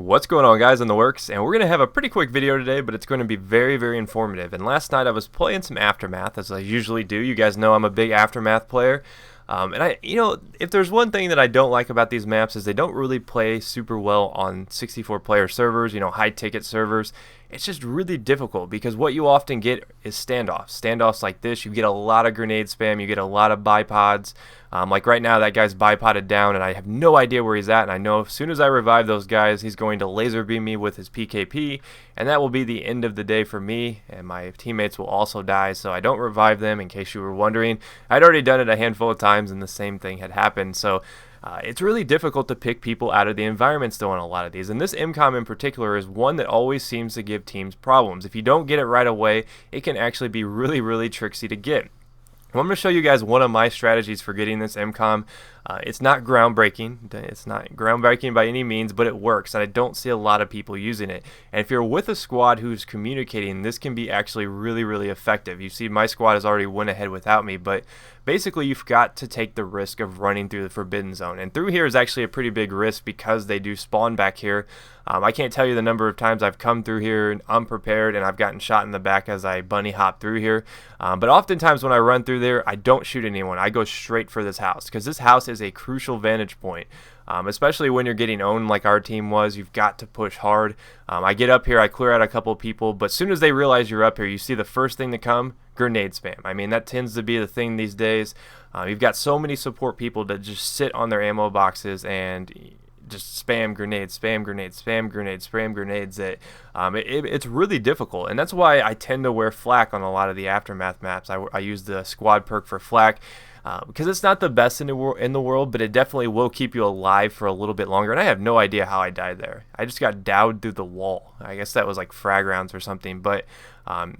What's going on, guys, in the works? And we're going to have a pretty quick video today, but it's going to be very informative. And last night I was playing some Aftermath, as I usually do. You guys know I'm a big Aftermath player. If there's one thing that I don't like about these maps is they don't really play super well on 64-player servers, high-ticket servers. It's just really difficult because what you often get is standoffs. Standoffs like this, you get a lot of grenade spam, you get a lot of bipods. Like right now, that guy's bipoded down, and I have no idea where he's at, and I know as soon as I revive those guys, he's going to laser beam me with his PKP, and that will be the end of the day for me, and my teammates will also die, so I don't revive them, in case you were wondering. I'd already done it a handful of times, and the same thing had happened, so it's really difficult to pick people out of the environment still on a lot of these, and this MCOM in particular is one that always seems to give teams problems. If you don't get it right away, it can actually be really tricksy to get. Well, I'm going to show you guys one of my strategies for getting this MCOM. It's not groundbreaking. It's not groundbreaking by any means, but it works, and I don't see a lot of people using it. And if you're with a squad who's communicating, this can be actually really effective. You see my squad has already went ahead without me, but basically you've got to take the risk of running through the Forbidden Zone. And through here is actually a pretty big risk because they do spawn back here. I can't tell you the number of times I've come through here unprepared and I've gotten shot in the back as I bunny hop through here. But oftentimes when I run through there, I don't shoot anyone. I go straight for this house because this house is a crucial vantage point. Especially when you're getting owned like our team was, you've got to push hard. I get up here, I clear out a couple of people, but as soon as they realize you're up here, you see the first thing to come, grenade spam. I mean, that tends to be the thing these days. You've got so many support people that just sit on their ammo boxes and just spam grenades, spam grenades, spam grenades, spam grenades. It's really difficult, and that's why I tend to wear flak on a lot of the Aftermath maps. I use the squad perk for flak. Because it's not the best in the world, but it definitely will keep you alive for a little bit longer. And I have no idea how I died there. I just got dowed through the wall. I guess that was like frag rounds or something. But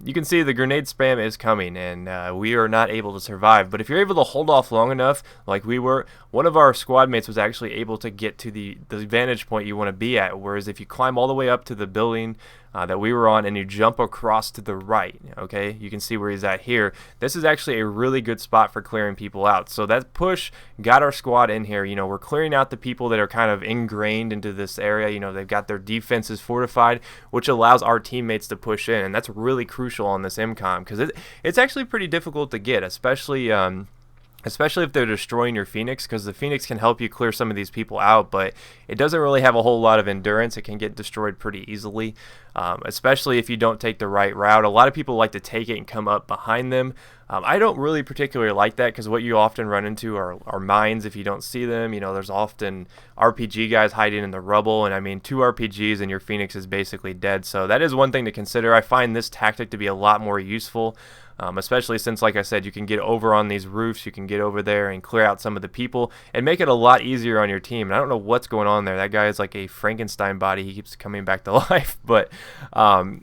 you can see the grenade spam is coming, and we are not able to survive. But if you're able to hold off long enough, like we were, one of our squad mates was actually able to get to the vantage point you want to be at. Whereas if you climb all the way up to the building that we were on and you jump across to the right, okay, you can see where he's at here. This is actually a really good spot for clearing people out. So that push got our squad in here. We're clearing out the people that are kind of ingrained into this area. They've got their defenses fortified, which allows our teammates to push in, and that's really crucial on this MCOM because it's actually pretty difficult to get, especially if they're destroying your Phoenix, because the Phoenix can help you clear some of these people out, but it doesn't really have a whole lot of endurance. It can get destroyed pretty easily, especially if you don't take the right route. A lot of people like to take it and come up behind them. I don't really particularly like that because what you often run into are mines if you don't see them. There's often RPG guys hiding in the rubble, and I mean 2 RPGs and your Phoenix is basically dead. So that is one thing to consider. I find this tactic to be a lot more useful. Especially since, like I said, you can get over on these roofs, you can get over there and clear out some of the people and make it a lot easier on your team. And I don't know what's going on there. That guy is like a Frankenstein body. He keeps coming back to life. But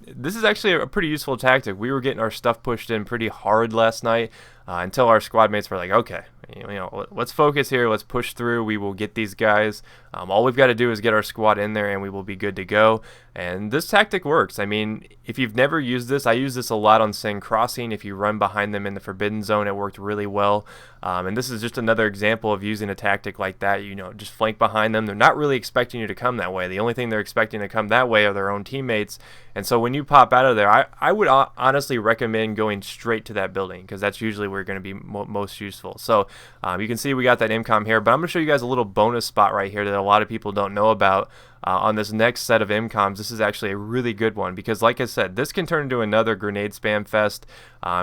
this is actually a pretty useful tactic. We were getting our stuff pushed in pretty hard last night until our squad mates were like, okay, let's focus here. Let's push through. We will get these guys. All we've got to do is get our squad in there and we will be good to go. And this tactic works. I mean, if you've never used this, I use this a lot on Sing Crossing. If you run behind them in the Forbidden Zone, it worked really well. And this is just another example of using a tactic like that. Just flank behind them. They're not really expecting you to come that way. The only thing they're expecting to come that way are their own teammates. And so when you pop out of there, I would honestly recommend going straight to that building because that's usually where you're going to be most useful. So you can see we got that MCOM here, but I'm going to show you guys a little bonus spot right here that a lot of people don't know about. On this next set of MCOMs, this is actually a really good one because, like I said, this can turn into another grenade spam fest.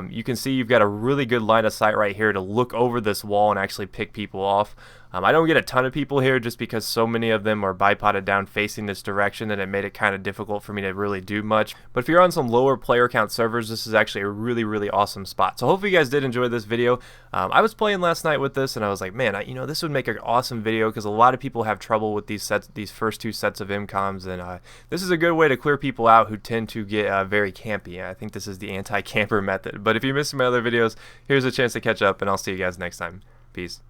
You can see you've got a really good line of sight right here to look over this wall and actually pick people off. I don't get a ton of people here just because so many of them are bipoded down facing this direction that it made it kind of difficult for me to really do much. But if you're on some lower player count servers, this is actually a really awesome spot. So hopefully you guys did enjoy this video. I was playing last night with this and I was like, man, this would make an awesome video because a lot of people have trouble with these first 2 sets of MCOMs, and this is a good way to clear people out who tend to get very campy. I think this is the anti-camper method. But if you missed my other videos, here's a chance to catch up, and I'll see you guys next time. Peace.